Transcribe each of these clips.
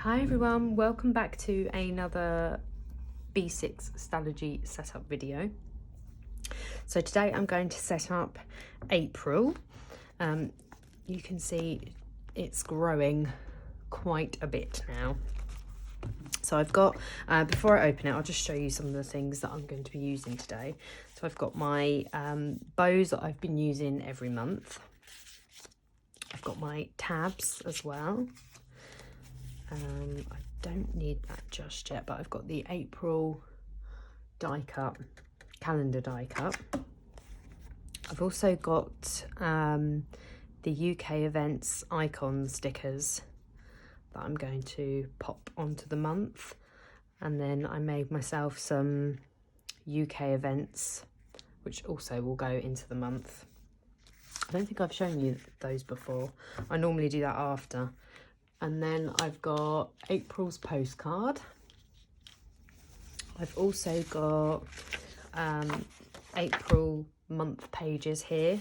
Hi everyone, welcome back to another B6 Stalogy setup video. So today I'm going to set up April. You can see it's growing quite a bit now. So I've got, before I open it, I'll just show you some of the things that I'm going to be using today. So I've got my bows that I've been using every month. I've got my tabs as well. I don't need that just yet, but I've got the April die cut, calendar die cut. I've also got the UK events icon stickers that I'm going to pop onto the month. And then I made myself some UK events, which also will go into the month. I don't think I've shown you those before. I normally do that after. And then I've got April's postcard. I've also got April month pages here.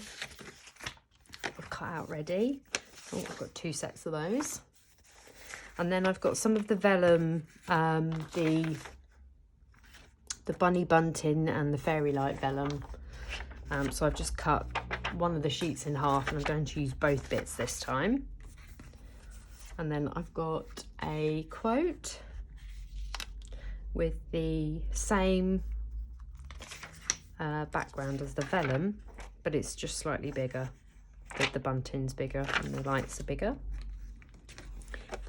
I've cut out ready. Oh, I've got 2 sets of those. And then I've got some of the vellum, the bunny bunting and the fairy light vellum. So I've just cut one of the sheets in half and I'm going to use both bits this time. And then I've got a quote with the same background as the vellum, but it's just slightly bigger. The bunting's bigger and the lights are bigger.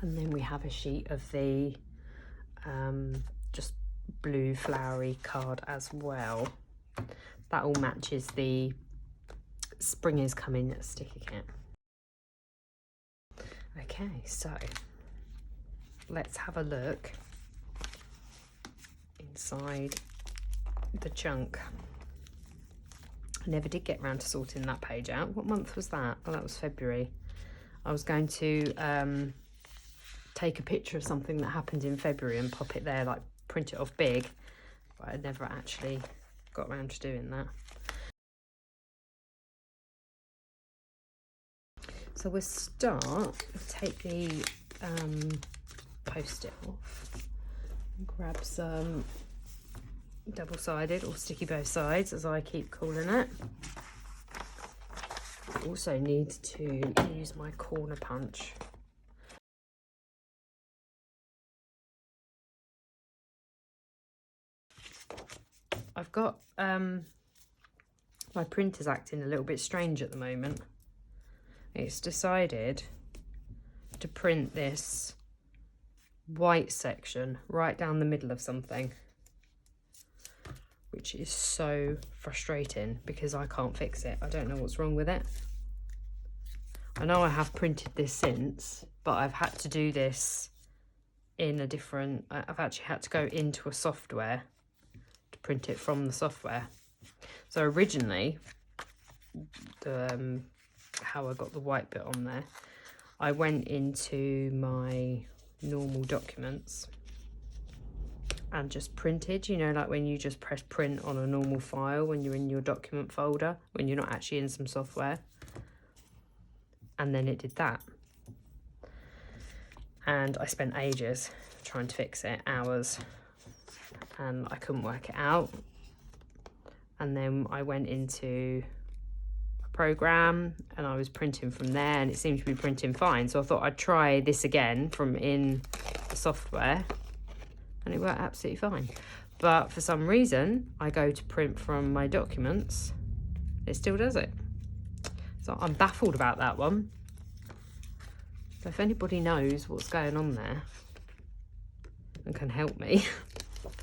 And then we have a sheet of the just blue flowery card as well. That all matches the Spring is Coming sticker kit. Okay, so let's have a look inside the chunk. I never did get around to sorting that page out. What month was that? Oh, that was February. I was going to take a picture of something that happened in February and pop it there, like print it off big, but I never actually got around to doing that. So we'll start, take the post-it off and grab some double-sided or sticky both sides, as I keep calling it. I also need to use my corner punch. I've got, my printer's acting a little bit strange at the moment. It's decided to print this white section right down the middle of something, which is so frustrating because I can't fix it. I don't know what's wrong with it. I know I have printed this since, but I've had to do this in a different, I've actually had to go into a software to print it from the software. So originally, how I got the white bit on there, I went into my normal documents and just printed, you know, like when you just press print on a normal file when you're in your document folder, when you're not actually in some software. And then it did that. And I spent ages trying to fix it, hours, and I couldn't work it out. And then I went into program and I was printing from there and it seemed to be printing fine, so I thought I'd try this again from in the software and it worked absolutely fine. But for some reason I go to print from my documents, it still does it. So I'm baffled about that one. So if anybody knows what's going on there and can help me,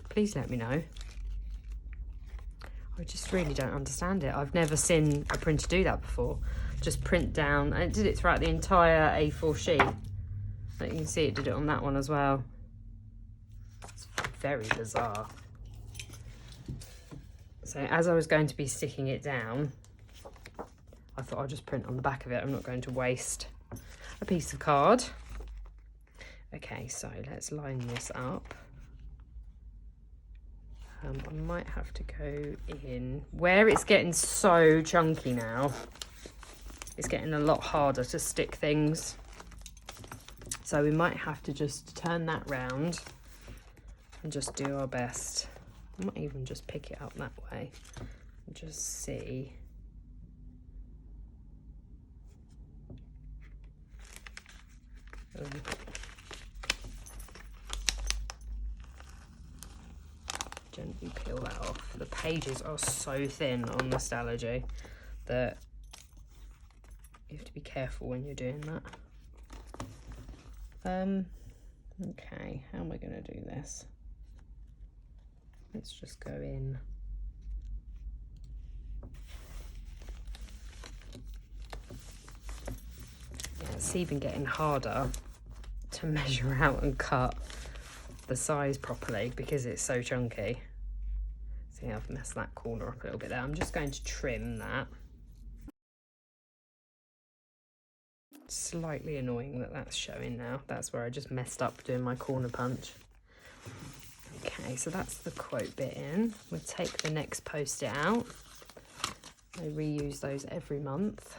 please let me know. I just really don't understand it. I've never seen a printer do that before. Just print down, and it did it throughout the entire A4 sheet. Like you can see, it did it on that one as well. It's very bizarre. So as I was going to be sticking it down, I thought I'll just print on the back of it. I'm not going to waste a piece of card. Okay, so let's line this up. I might have to go in where it's getting so chunky now. It's getting a lot harder to stick things. So we might have to just turn that round and just do our best. I might even just pick it up that way and just see. Gently peel that off. The pages are so thin on the Stalogy that you have to be careful when you're doing that. Okay, how am I going to do this? Let's just go in. Yeah, it's even getting harder to measure out and cut the size properly because it's so chunky. See, I've messed that corner up a little bit there. I'm just going to trim that. Slightly annoying that that's showing now. That's where I just messed up doing my corner punch. Okay, so that's the quote bit in. We'll take the next post-it out. I reuse those every month.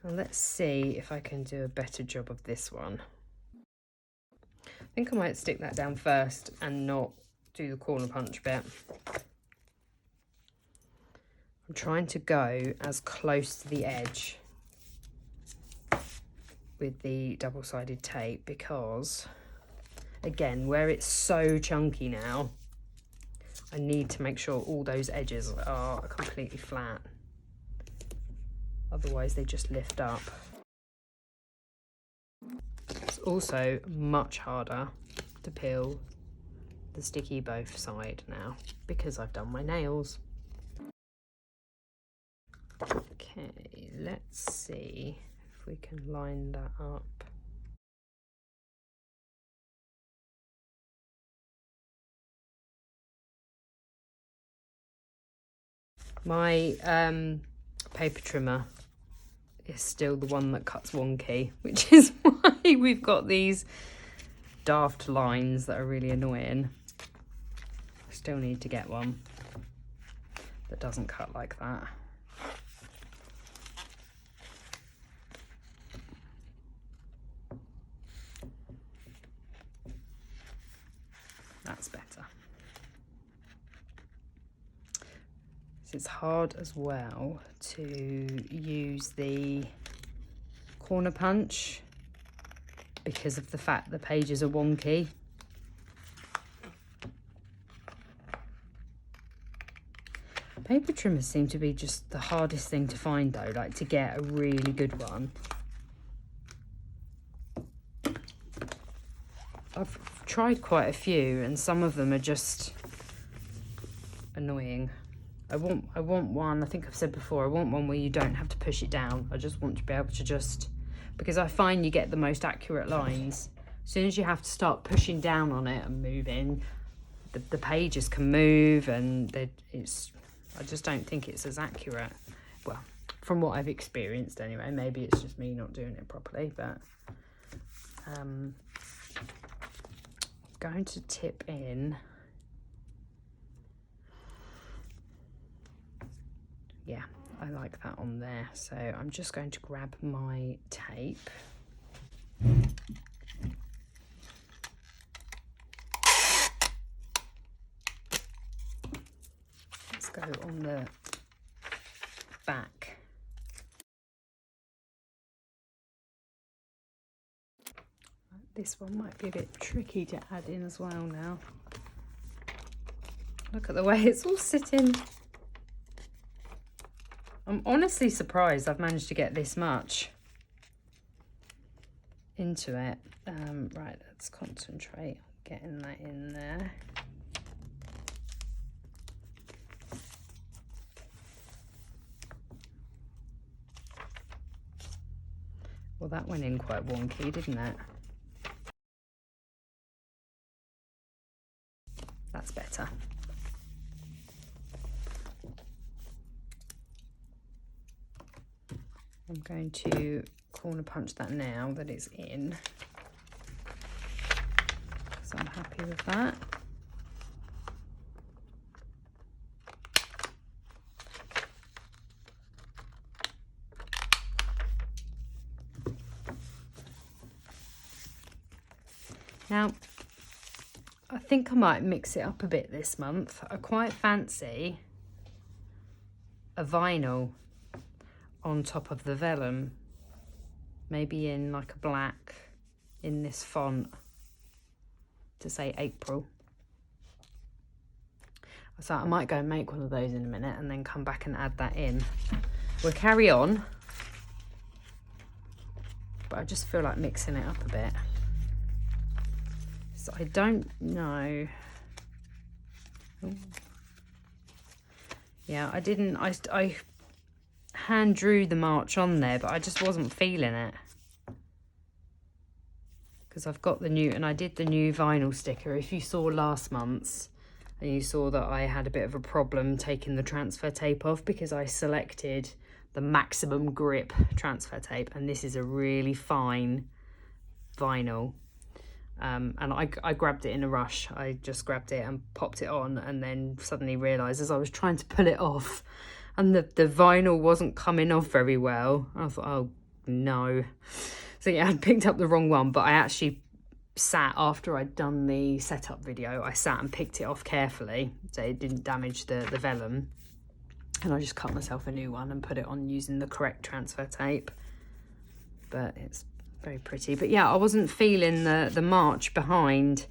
And let's see if I can do a better job of this one. I think I might stick that down first and not do the corner punch bit. I'm trying to go as close to the edge with the double-sided tape because, again, where it's so chunky now, I need to make sure all those edges are completely flat. Otherwise they just lift up. It's also much harder to peel the sticky both side now because I've done my nails. Okay, let's see if we can line that up. My paper trimmer is still the one that cuts wonky, which is why we've got these daft lines that are really annoying. I still need to get one that doesn't cut like that. That's better. It's hard as well to use the corner punch because of the fact the pages are wonky. Paper trimmers seem to be just the hardest thing to find though, like to get a really good one. I've tried quite a few and some of them are just annoying. I want one, I think I've said before, I want one where you don't have to push it down. I just want to be able to just, because I find you get the most accurate lines. As soon as you have to start pushing down on it and moving, the pages can move and I just don't think it's as accurate. Well, from what I've experienced anyway, maybe it's just me not doing it properly, but I'm going to tip in. Yeah, I like that on there. So I'm just going to grab my tape. Let's go on the back. This one might be a bit tricky to add in as well now. Look at the way it's all sitting. I'm honestly surprised I've managed to get this much into it. Right, let's concentrate on getting that in there. Well, that went in quite wonky, didn't it? That's better. I'm going to corner punch that now that it's in, because I'm happy with that. Now, I think I might mix it up a bit this month. I quite fancy a vinyl on top of the vellum, maybe in like a black, in this font to say April. So I might go and make one of those in a minute and then come back and add that in. We'll carry on, but I just feel like mixing it up a bit. So I don't know. Ooh. Yeah, I hand drew the march on there, but I just wasn't feeling it. Because I've got the new, and I did the new vinyl sticker. If you saw last month's, and you saw that I had a bit of a problem taking the transfer tape off because I selected the maximum grip transfer tape, and this is a really fine vinyl. And I grabbed it in a rush. I just grabbed it and popped it on, and then suddenly realised as I was trying to pull it off and the vinyl wasn't coming off very well. I thought, oh no. So yeah, I picked up the wrong one, but I actually sat, after I'd done the setup video, I sat and picked it off carefully so it didn't damage the vellum, and I just cut myself a new one and put it on using the correct transfer tape. But it's very pretty. But yeah, I wasn't feeling the march behind,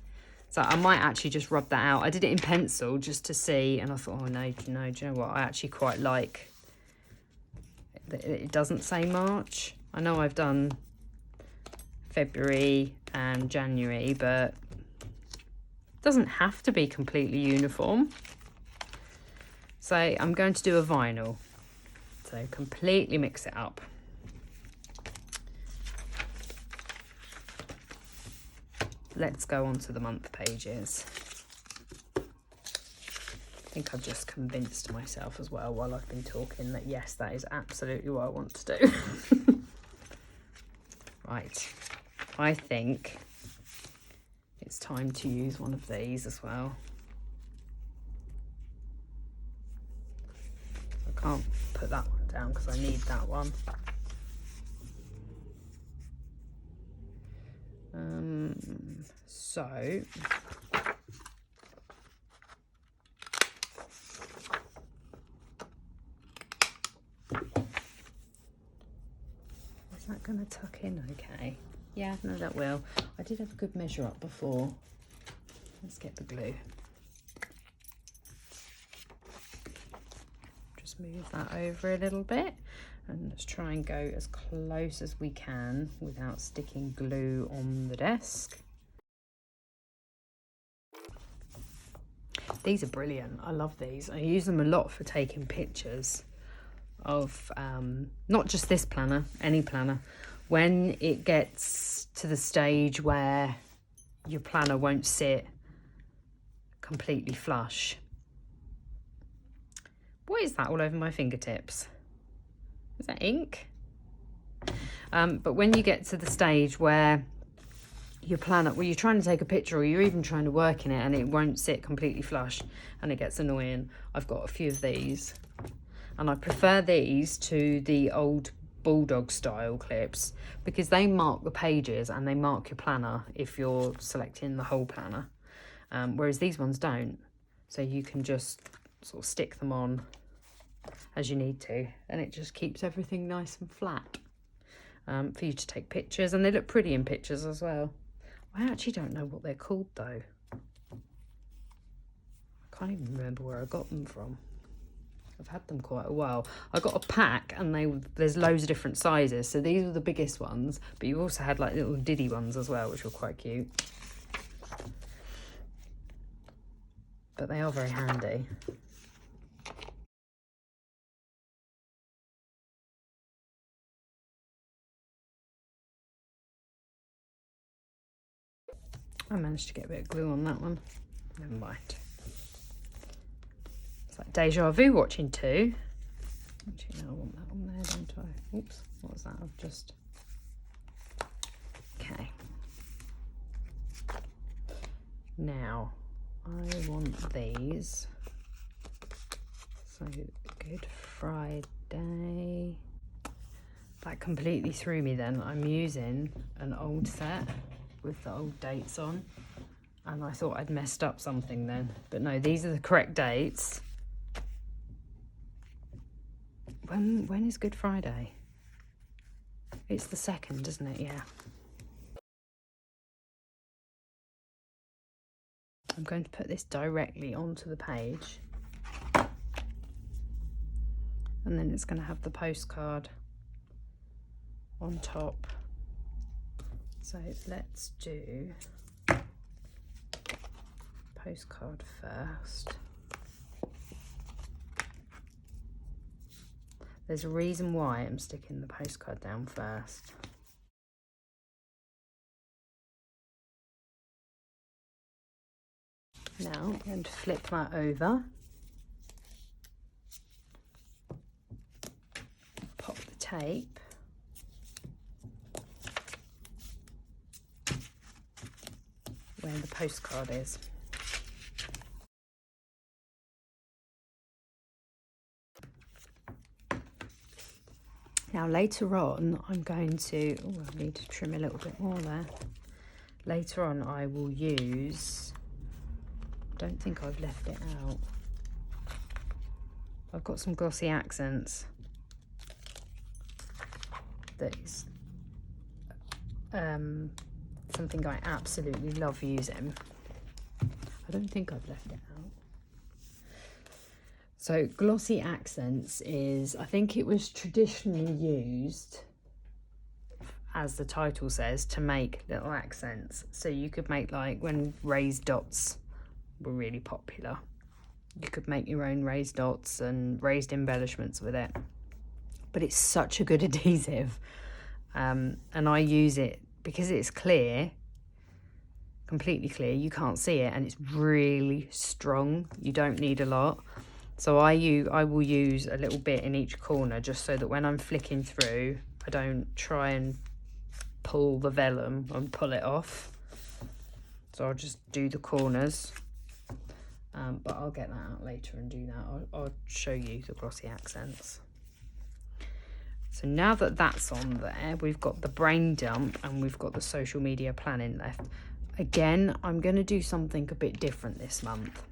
so I might actually just rub that out. I did it in pencil just to see, and I thought, oh no, do you know what, I actually quite like that it doesn't say March. I know I've done February and January, but it doesn't have to be completely uniform. So I'm going to do a vinyl, so completely mix it up. Let's go on to the month pages. I think I've just convinced myself as well while I've been talking that yes, that is absolutely what I want to do. Right, I think it's time to use one of these as well. I can't put that one down because I need that one. So is that going to tuck in okay? Yeah, no, that will. I did have a good measure up before. Let's get the glue. Just move that over a little bit, and let's try and go as close as we can without sticking glue on the desk. These are brilliant. I love these. I use them a lot for taking pictures of not just this planner, any planner. When it gets to the stage where your planner won't sit completely flush. What is that all over my fingertips? Is that ink? But when you get to the stage where your planner, well, you're trying to take a picture or you're even trying to work in it and it won't sit completely flush and it gets annoying, I've got a few of these. And I prefer these to the old bulldog style clips because they mark the pages and they mark your planner if you're selecting the whole planner. Whereas these ones don't. So you can just sort of stick them on as you need to, and it just keeps everything nice and flat for you to take pictures, and they look pretty in pictures as well. I actually don't know what they're called though. I can't even remember where I got them from. I've had them quite a while. I got a pack and there's loads of different sizes. So these were the biggest ones, but you also had like little diddy ones as well, which were quite cute. But they are very handy. I managed to get a bit of glue on that one. Never mind. It's like deja vu watching two. Actually, no, I want that on there, don't I? Oops, what was that? I've just... Okay. Now, I want these. So, Good Friday. That completely threw me then. I'm using an old set with the old dates on, and I thought I'd messed up something then, but no, these are the correct dates. When is Good Friday? It's the 2nd, isn't it? Yeah. I'm going to put this directly onto the page, and then it's going to have the postcard on top. So let's do postcard first. There's a reason why I'm sticking the postcard down first. Now I'm going to flip that over, pop the tape, where the postcard is. Now later on I'm going to, I need to trim a little bit more there. Later on I will use, I don't think I've left it out. I've got some glossy accents that is something I absolutely love using. I don't think I've left it out. So glossy accents is, I think it was traditionally used, as the title says, to make little accents. So you could make, like when raised dots were really popular, you could make your own raised dots and raised embellishments with it. But it's such a good adhesive, and I use it because it's clear, completely clear, you can't see it, and it's really strong. You don't need a lot. So I will use a little bit in each corner, just so that when I'm flicking through, I don't try and pull the vellum and pull it off. So I'll just do the corners, but I'll get that out later and do that. I'll show you the glossy accents. So now that that's on there, we've got the brain dump and we've got the social media planning left. Again, I'm going to do something a bit different this month.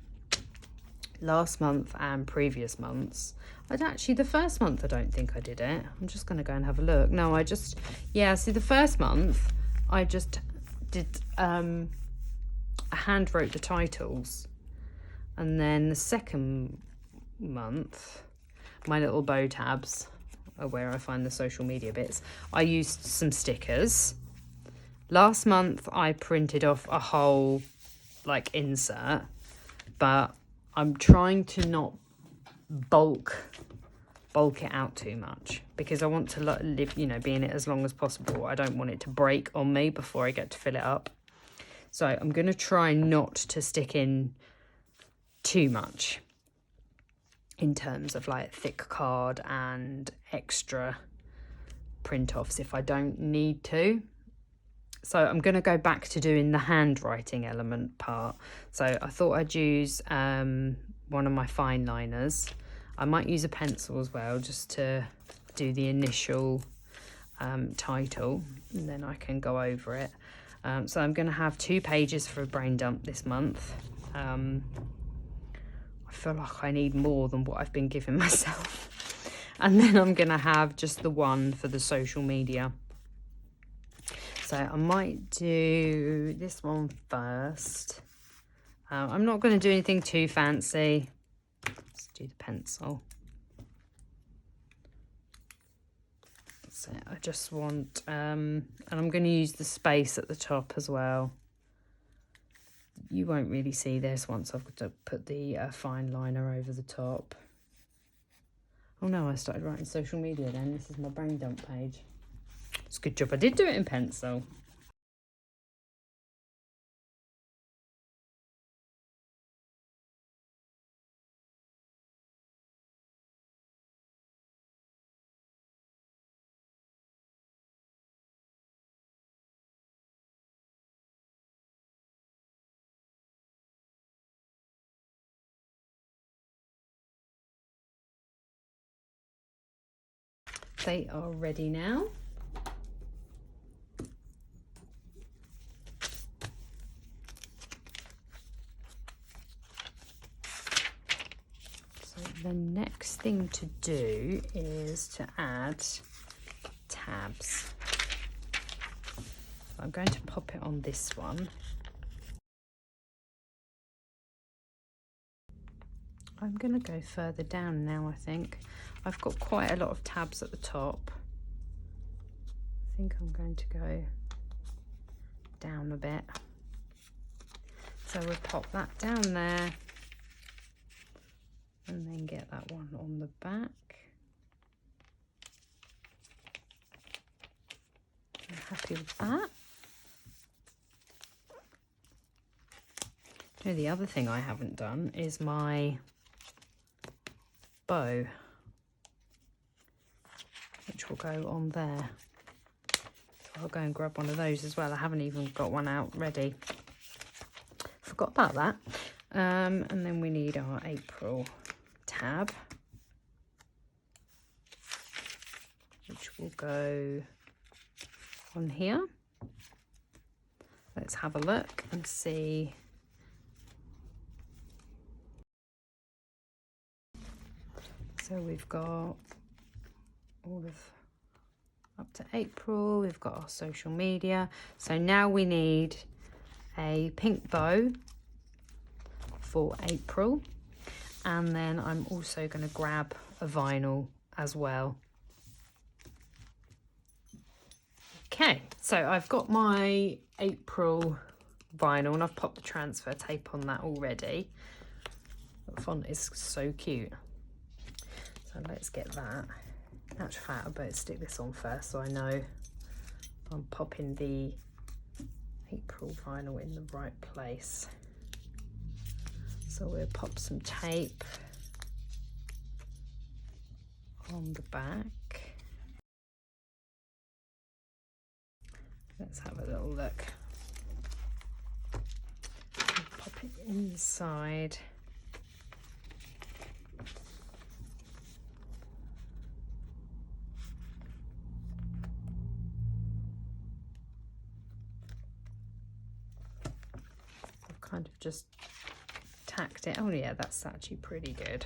Last month and previous months, the first month I don't think I did it. I'm just going to go and have a look. No, see, the first month I just did, I hand wrote the titles, and then the second month, my little bow tabs are where I find the social media bits. I used some stickers. Last month I printed off a whole insert, but I'm trying to not bulk it out too much, because I want to live, be in it as long as possible. I don't want it to break on me before I get to fill it up. So I'm going to try not to stick in too much in terms of thick card and extra print offs if I don't need to. So I'm going to go back to doing the handwriting element part. So I thought I'd use one of my fine liners. I might use a pencil as well, just to do the initial title, and then I can go over it. So I'm going to have 2 pages for a brain dump this month. I feel like I need more than what I've been giving myself. And then I'm going to have just the one for the social media. So I might do this one first. I'm not going to do anything too fancy. Let's do the pencil. So I just want, and I'm going to use the space at the top as well. You won't really see this once I've got to put the fine liner over the top. Oh no, I started writing social media then. This is my brain dump page. It's a good job I did do it in pencil. They are ready now. the next thing to do is to add tabs. I'm going to pop it on this one. I'm going to go further down now, I think. I've got quite a lot of tabs at the top. I think I'm going to go down a bit. So we'll pop that down there and then get that one on the back. I'm happy with that. You know, the other thing I haven't done is my bow, which will go on there. So I'll go and grab one of those as well. I haven't even got one out ready. Forgot about that. And then we need our April tab, which will go on here. Let's have a look and see. So we've got all of up to April, we've got our social media. So now we need a pink bow for April, and then I'm also going to grab a vinyl as well. Okay, so I've got my April vinyl and I've popped the transfer tape on that already. The font is so cute. So let's get that. In actual fact, I better stick this on first so I know I'm popping the April vinyl in the right place. So we'll pop some tape on the back. Let's have a little look. Pop it inside. I've kind of just tacked it. Oh yeah, that's actually pretty good.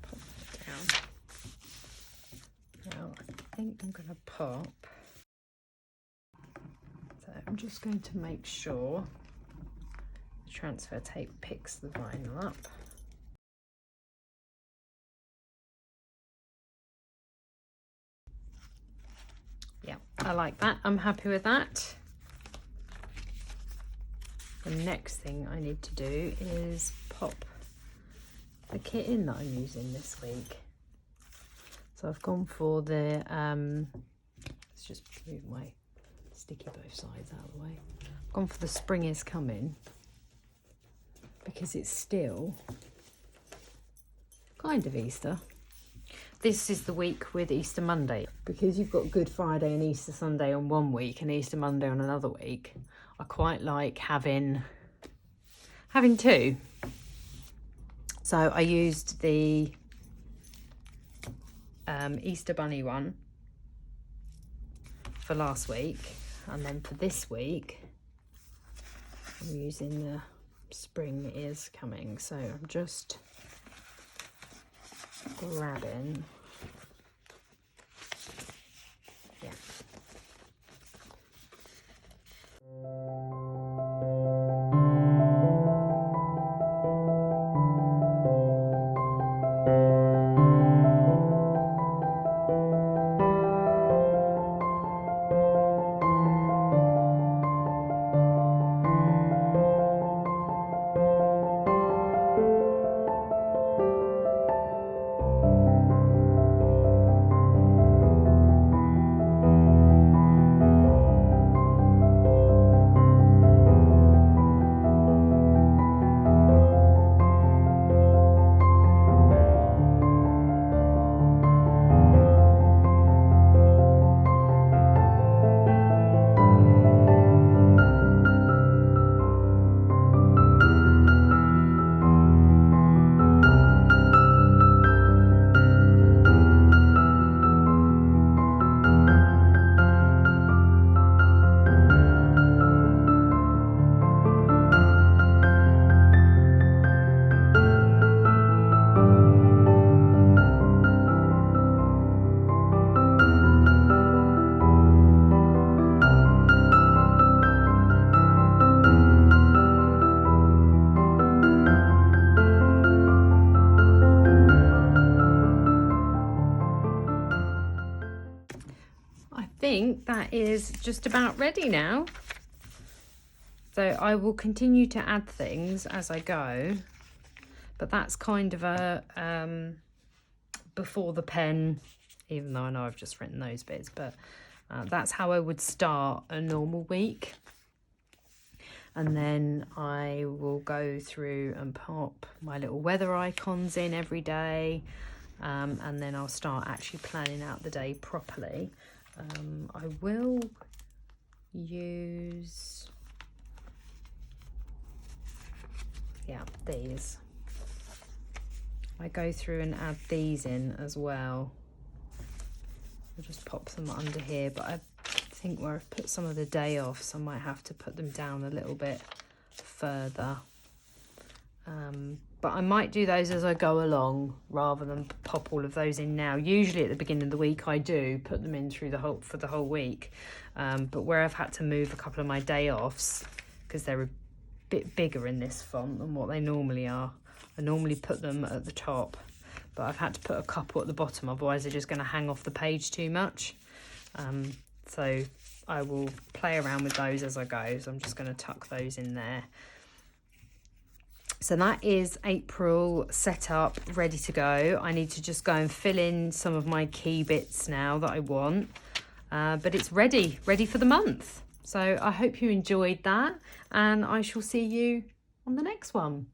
Pop that down. Now I think I'm going to pop. So I'm just going to make sure the transfer tape picks the vinyl up. Yeah, I like that. I'm happy with that. The next thing I need to do is pop the kit in that I'm using this week. So I've gone for the, let's just move my sticky both sides out of the way. I've gone for the Spring is Coming because it's still kind of Easter. This is the week with Easter Monday, because you've got Good Friday and Easter Sunday on one week and Easter Monday on another week. I quite like having two. So I used the Easter Bunny one for last week, and then for this week I'm using the Spring is Coming. So I'm just grabbing, yeah. I think that is just about ready now. So I will continue to add things as I go, but that's kind of a before the pen, even though I know I've just written those bits, but that's how I would start a normal week. And then I will go through and pop my little weather icons in every day, and then I'll start actually planning out the day properly. I will use, these. I go through and add these in as well. I'll just pop them under here, but I think where I've put some of the day off, so I might have to put them down a little bit further. But I might do those as I go along rather than pop all of those in now. Usually at the beginning of the week I do put them in for the whole week, but where I've had to move a couple of my day offs because they're a bit bigger in this font than what they normally are, I normally put them at the top, but I've had to put a couple at the bottom, otherwise they're just going to hang off the page too much. So I will play around with those as I go, so I'm just going to tuck those in there. So that is April set up, ready to go. I need to just go and fill in some of my key bits now that I want, but it's ready for the month. So I hope you enjoyed that, and I shall see you on the next one.